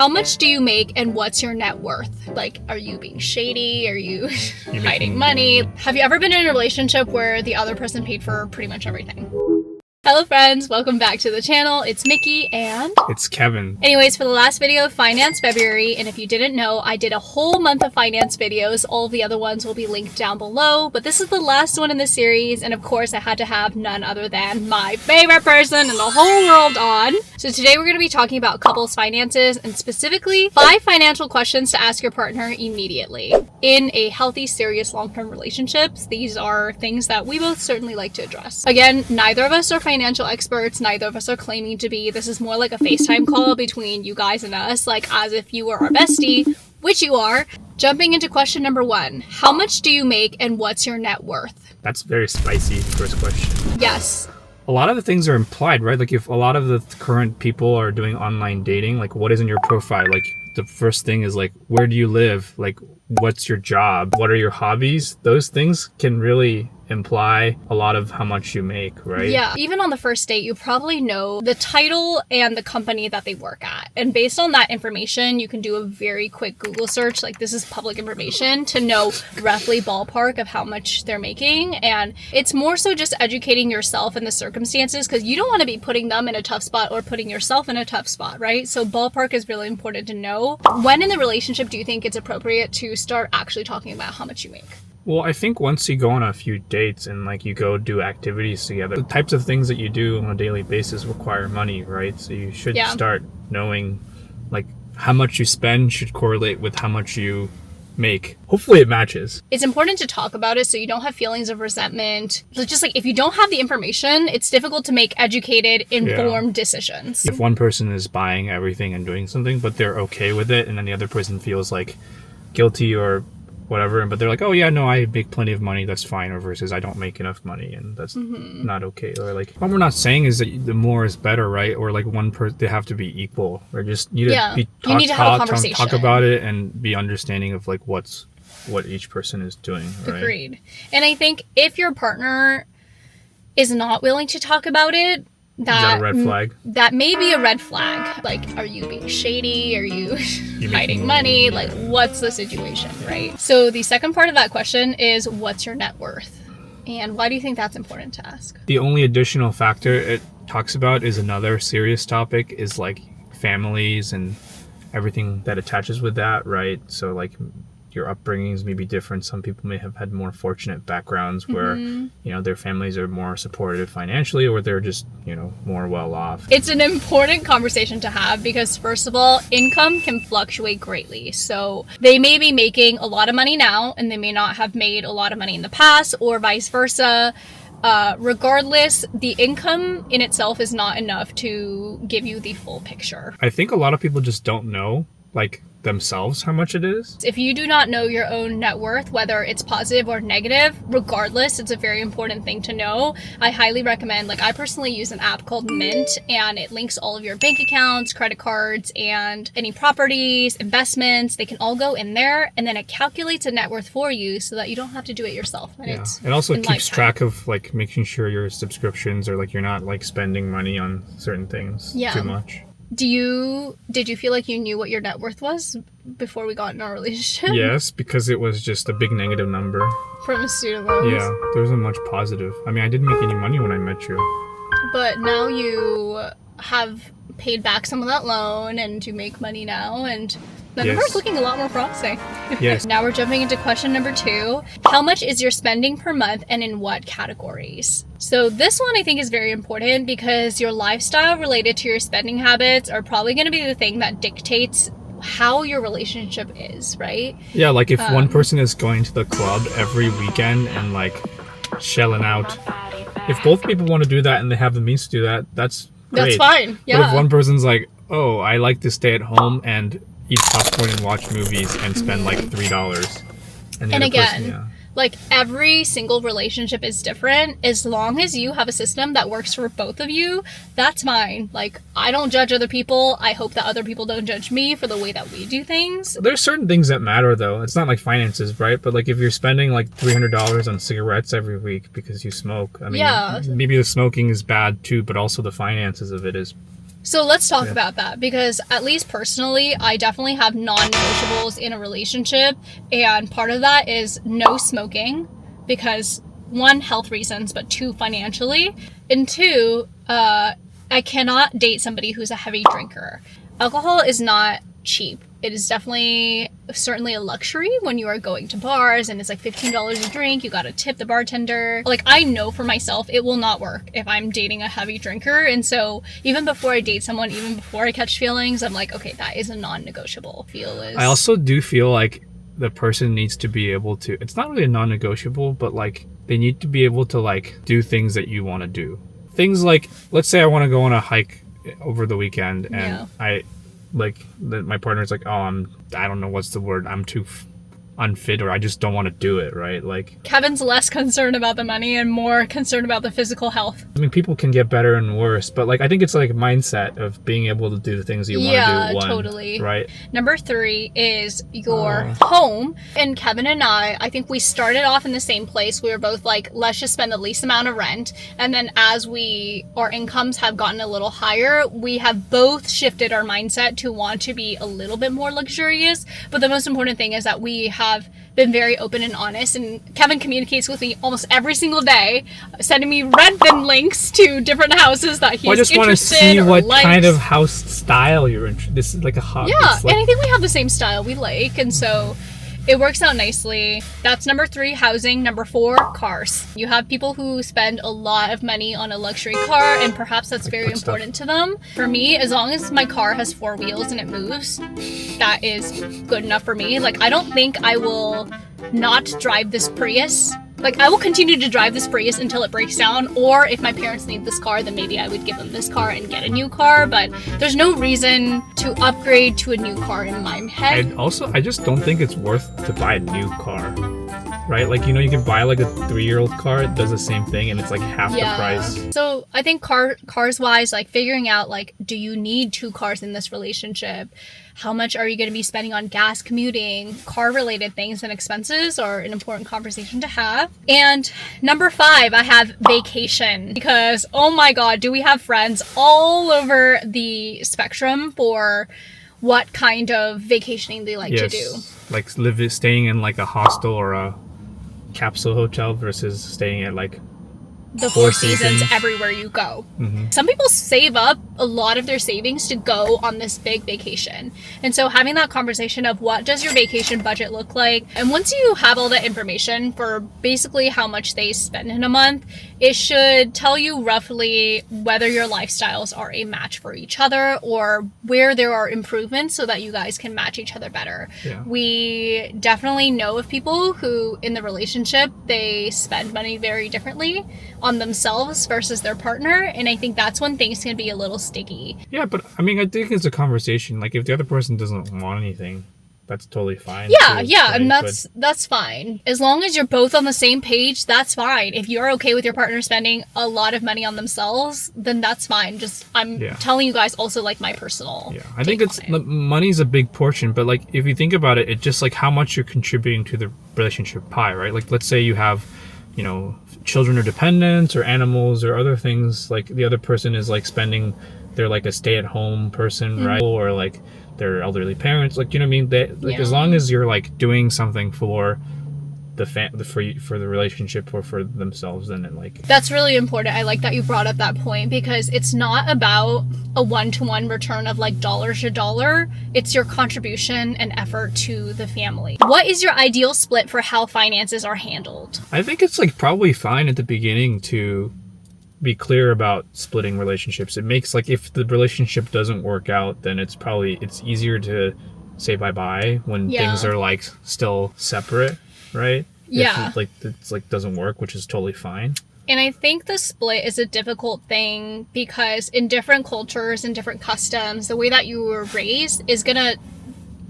much do you make and what's your net worth? Like, are you being shady? Are you hiding money? Have you ever been in a relationship where the other person paid for pretty much everything? Hello friends, welcome back to the channel. It's Mickey and it's Kevin. Anyways, for the last video, Finance February, and if you didn't know, I did a whole month of finance videos. All of the other ones will be linked down below, but this is the last one in the series, and of course I had to have none other than my favorite person in the whole world on. So today we're going to be talking about couples finances, and specifically 5 financial questions to ask your partner immediately. In a healthy, serious, long-term relationships, these are things that we both certainly like to address. Again, neither of us are financial experts, neither of us are claiming to be. This is more like a FaceTime call between you guys and us, like as if you were our bestie, which you are. Jumping into question number 1, how much do you make and what's your net worth? That's very spicy, first question. Yes. A lot of the things are implied, right? Like if a lot of the current people are doing online dating, like what is in your profile? Like the first thing is like, where do you live? Like, what's your job? What are your hobbies? Those things can really imply a lot of how much you make, right? Yeah. Even on the first date, you probably know the title and the company that they work at. And based on that information, you can do a very quick Google search. Like, this is public information to know roughly ballpark of how much they're making. And it's more so just educating yourself in the circumstances, because you don't want to be putting them in a tough spot or putting yourself in a tough spot, right? So ballpark is really important to know. When in the relationship do you think it's appropriate to start actually talking about how much you make? Well, I think once you go on a few dates and like you go do activities together, the types of things that you do on a daily basis require money, right? So you should start knowing like how much you spend should correlate with how much you make. Hopefully it matches. It's important to talk about it so you don't have feelings of resentment. So just like if you don't have the information, it's difficult to make educated, informed decisions. If one person is buying everything and doing something, but they're okay with it, and then the other person feels like guilty or whatever, but they're like, oh yeah, no, I make plenty of money, that's fine, or versus I don't make enough money and that's not okay. Or like, what we're not saying is that the more is better, right? Or like one person, they have to be equal, or just need to you need to have a conversation, talk about it and be understanding of like what each person is doing, right? Agreed. And I think if your partner is not willing to talk about it, is that a red flag? That may be a red flag. Like, are you being shady? Are you hiding money? Like, what's the situation, right? So the second part of that question is, what's your net worth? And why do you think that's important to ask? The only additional factor it talks about is another serious topic, is like families and everything that attaches with that, right? So like your upbringings may be different. Some people may have had more fortunate backgrounds where, you know, their families are more supportive financially, or they're just, you know, more well off. It's an important conversation to have because, first of all, income can fluctuate greatly. So they may be making a lot of money now and they may not have made a lot of money in the past, or vice versa. Regardless, the income in itself is not enough to give you the full picture. I think a lot of people just don't know, like, themselves how much it is. If you do not know your own net worth, whether it's positive or negative, regardless, it's a very important thing to know. I highly recommend, like, I personally use an app called Mint, and it links all of your bank accounts, credit cards, and any properties, investments. They can all go in there, and then it calculates a net worth for you so that you don't have to do it yourself. And it also keeps track of like making sure your subscriptions, or like you're not like spending money on certain things too much. Did you feel like you knew what your net worth was before we got in our relationship? Yes, because it was just a big negative number. From student loans? Yeah, there wasn't much positive. I mean, I didn't make any money when I met you. But now you have paid back some of that loan and you make money now, and the number's looking a lot more promising. Yes. Now we're jumping into question number 2. How much is your spending per month and in what categories? So this one I think is very important because your lifestyle related to your spending habits are probably going to be the thing that dictates how your relationship is, right? Yeah, like if one person is going to the club every weekend and like shelling out, if both people want to do that and they have the means to do that, that's great. That's fine. Yeah. But if one person's like, oh, I like to stay at home and eat popcorn and watch movies and spend like $3, and again, like, every single relationship is different. As long as you have a system that works for both of you, that's fine. Like, I don't judge other people. I hope that other people don't judge me for the way that we do things. There's certain things that matter, though. It's not like finances, right? But like if you're spending like $300 on cigarettes every week because you smoke, I mean, maybe the smoking is bad too, but also the finances of it is So let's talk about that, because at least personally, I definitely have non-negotiables in a relationship, and part of that is no smoking, because one, health reasons, but two, financially, and two, I cannot date somebody who's a heavy drinker. Alcohol is not cheap. It is definitely, certainly a luxury when you are going to bars and it's like $15 a drink. You gotta tip the bartender. Like, I know for myself, it will not work if I'm dating a heavy drinker. And so even before I date someone, even before I catch feelings, I'm like, okay, that is a non-negotiable. I also do feel like the person needs to be able to, it's not really a non-negotiable, but like they need to be able to like do things that you want to do. Things like, let's say I want to go on a hike over the weekend, and my partner's like, oh, I don't know what's the word, I'm too unfit, or I just don't want to do it, right? Like, Kevin's less concerned about the money and more concerned about the physical health. I mean, people can get better and worse, but like I think it's like a mindset of being able to do the things you want to do. Totally. Right. Number 3 is your home. And Kevin and I think we started off in the same place. We were both like, let's just spend the least amount of rent. And then as our incomes have gotten a little higher, we have both shifted our mindset to want to be a little bit more luxurious. But the most important thing is that we have been very open and honest, and Kevin communicates with me almost every single day, sending me red bin links to different houses that he's interested in. I just want to see what kind of house style you're interested in. This is like a hot. Yeah, and I think we have the same style we like, and so it works out nicely. That's number 3, housing. Number 4, cars. You have people who spend a lot of money on a luxury car, and perhaps that's very important to them. For me, as long as my car has 4 wheels and it moves, that is good enough for me. Like, I don't think I will not drive this Prius. Like, I will continue to drive this Prius until it breaks down, or if my parents need this car, then maybe I would give them this car and get a new car, but there's no reason to upgrade to a new car in my head. And also, I just don't think it's worth to buy a new car, right? Like, you know, you can buy like a 3-year-old car, it does the same thing, and it's like half the price. So I think cars wise, like figuring out like, do you need 2 cars in this relationship? How much are you going to be spending on gas, commuting, car-related things and expenses are an important conversation to have. And number 5, I have vacation, because, oh my God, do we have friends all over the spectrum for what kind of vacationing they like to do. Like staying in like a hostel or a capsule hotel versus staying at like the 4 seasons everywhere you go. Mm-hmm. Some people save up a lot of their savings to go on this big vacation. And so having that conversation of what does your vacation budget look like? And once you have all that information for basically how much they spend in a month, it should tell you roughly whether your lifestyles are a match for each other or where there are improvements so that you guys can match each other better. Yeah. We definitely know of people who in the relationship, they spend money very differently on themselves versus their partner, and I think that's when things can be a little sticky. Yeah, but I mean, I think it's a conversation. Like, if the other person doesn't want anything, that's totally fine. Yeah, right? And that's fine. As long as you're both on the same page, that's fine. If you're okay with your partner spending a lot of money on themselves, then that's fine. Just I'm telling you guys also like my personal. Yeah, I think it's money's a big portion, but like if you think about it, it's just like how much you're contributing to the relationship pie, right? Like, let's say you have, you know, children or dependents or animals or other things, like the other person is like spending, they're like a stay-at-home person, right? Or like their elderly parents, like, you know what I mean? They, like, as long as you're like doing something for the for the relationship or for themselves, then it like that's really important. I like that you brought up that point, because it's not about a one-to-one return of like dollar to dollar. It's your contribution and effort to the family. What is your ideal split for how finances are handled? I think it's like probably fine at the beginning to be clear about splitting relationships. It makes, like, if the relationship doesn't work out, then it's easier to say bye-bye when things are like still separate, right? Yeah. If it's like doesn't work, which is totally fine. And I think the split is a difficult thing because in different cultures and different customs, the way that you were raised is gonna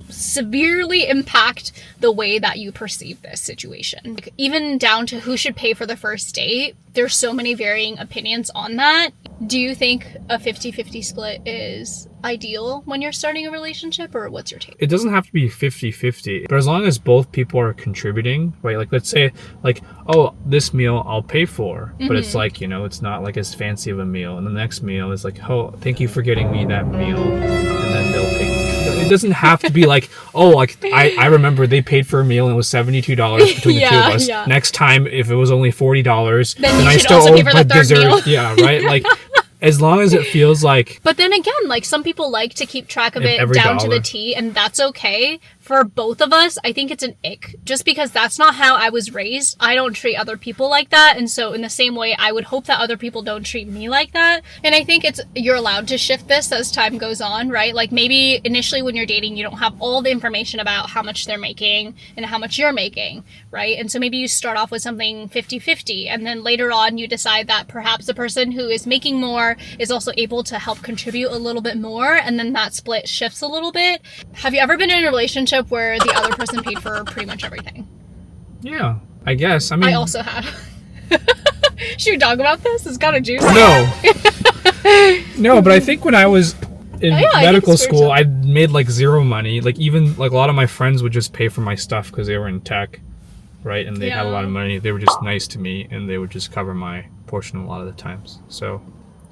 severely impact the way that you perceive this situation. Like, even down to who should pay for the first date, there's so many varying opinions on that. Do you think a 50-50 split is ideal when you're starting a relationship, or what's your take? It doesn't have to be 50-50, but as long as both people are contributing, right? Like, let's say, like, oh, this meal I'll pay for, but it's like, you know, it's not like as fancy of a meal. And the next meal is like, oh, thank you for getting me that meal. And then they'll take it doesn't have to be like, oh, like I remember they paid for a meal and it was $72 between the two of us. Yeah. Next time, if it was only $40, then I should still also owe pay for the third dessert. meal. Yeah, right? Like, as long as it feels like... But then again, like, some people like to keep track of it down to the T, and that's okay. For both of us, I think it's an ick. Just because that's not how I was raised. I don't treat other people like that, and so in the same way, I would hope that other people don't treat me like that. And I think you're allowed to shift this as time goes on, right? Like, maybe initially when you're dating, you don't have all the information about how much they're making and how much you're making, right? And so maybe you start off with something 50-50, and then later on you decide that perhaps the person who is making more is also able to help contribute a little bit more, and then that split shifts a little bit. Have you ever been in a relationship where the other person paid for pretty much everything? Yeah, I guess. I mean, I also have. Should we talk about this? It's kind of juicy. No, but I think when I was in medical school, true. I made like zero money. Like, even like a lot of my friends would just pay for my stuff because they were in tech, right? And they had a lot of money. They were just nice to me, and they would just cover my portion a lot of the times. So.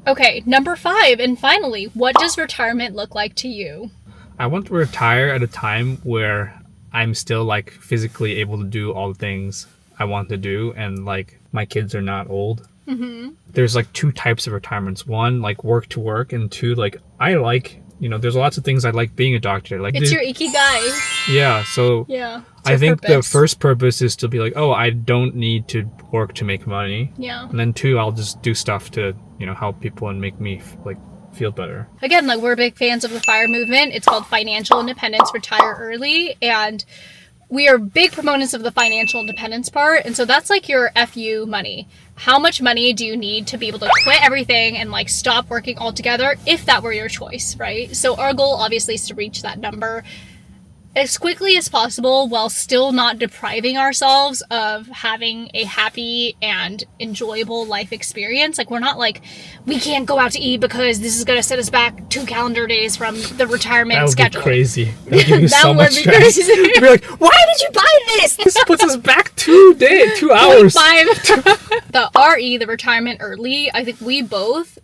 Okay, number 5, and finally, what does retirement look like to you? I want to retire at a time where I'm still like physically able to do all the things I want to do, and like my kids are not old. Mm-hmm. There's like 2 types of retirements. 1, like work to work, and 2, like I like, you know, there's lots of things I like being a doctor. Like, it's your ikigai. Yeah, so yeah, I think the first purpose is to be like, oh, I don't need to work to make money. Yeah. And then 2, I'll just do stuff to, you know, help people and make me like feel better. Again, like, we're big fans of the FIRE movement. It's called Financial Independence, Retire Early, and we are big proponents of the financial independence part. And so that's like your FU money. How much money do you need to be able to quit everything and like stop working altogether, if that were your choice, right? So our goal obviously is to reach that number as quickly as possible while still not depriving ourselves of having a happy and enjoyable life experience. Like, we're not like, we can't go out to eat because this is going to set us back 2 calendar days from the retirement schedule. That would be crazy. That would give you so much stress. Crazy. You'd be like, why did you buy this? This puts us back 2 hours. 0.5. The RE, the retirement early, I think we both,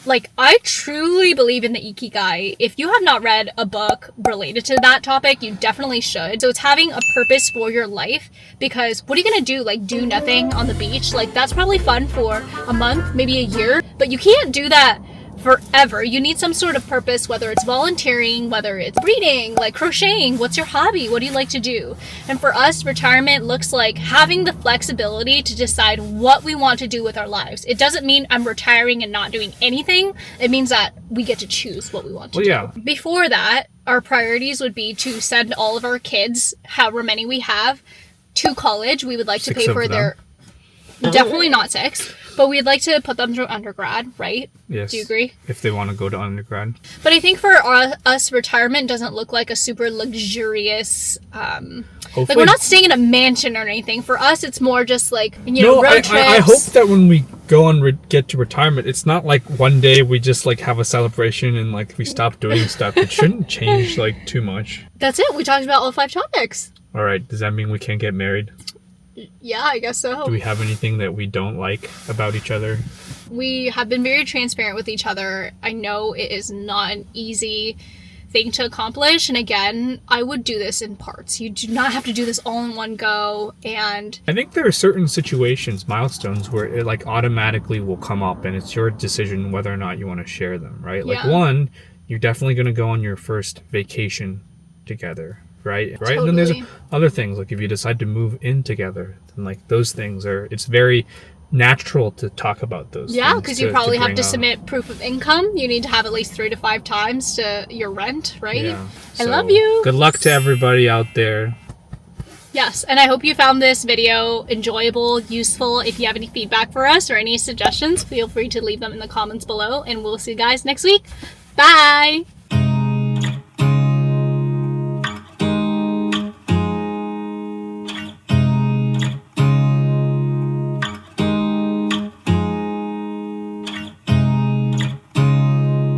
like, I truly believe in the ikigai. If you have not read a book related to that topic, you definitely should. So it's having a purpose for your life, because what are you gonna do? Like, do nothing on the beach? Like, that's probably fun for a month, maybe a year, but you can't do that forever. You need some sort of purpose, whether it's volunteering, whether it's reading, like crocheting. What's your hobby? What do you like to do? And for us, retirement looks like having the flexibility to decide what we want to do with our lives. It doesn't mean I'm retiring and not doing anything. It means that we get to choose what we want to do. Before that, our priorities would be to send all of our kids, however many we have, to college. We would like to pay for their... Definitely not 6. But we'd like to put them through undergrad, right? Yes. Do you agree? If they want to go to undergrad. But I think for us, retirement doesn't look like a super luxurious... like, we're not staying in a mansion or anything. For us, it's more just like, you know, road trips. I hope that when we go and get to retirement, it's not like one day we just like have a celebration and like we stop doing stuff. It shouldn't change like too much. That's it. We talked about all 5 topics. All right. Does that mean we can't get married? Yeah, I guess so. Do we have anything that we don't like about each other? We have been very transparent with each other. I know it is not an easy thing to accomplish. And again, I would do this in parts. You do not have to do this all in one go. And I think there are certain situations, milestones, where it like automatically will come up and it's your decision whether or not you want to share them, right? Like, one, you're definitely going to go on your first vacation together. Right. Totally. And then there's other things, like if you decide to move in together, then like those things it's very natural to talk about those. Yeah, because you probably have to submit proof of income. You need to have at least 3 to 5 times to your rent, right? Yeah. I love you. Good luck to everybody out there. Yes, and I hope you found this video enjoyable, useful. If you have any feedback for us or any suggestions, feel free to leave them in the comments below, and we'll see you guys next week. Bye!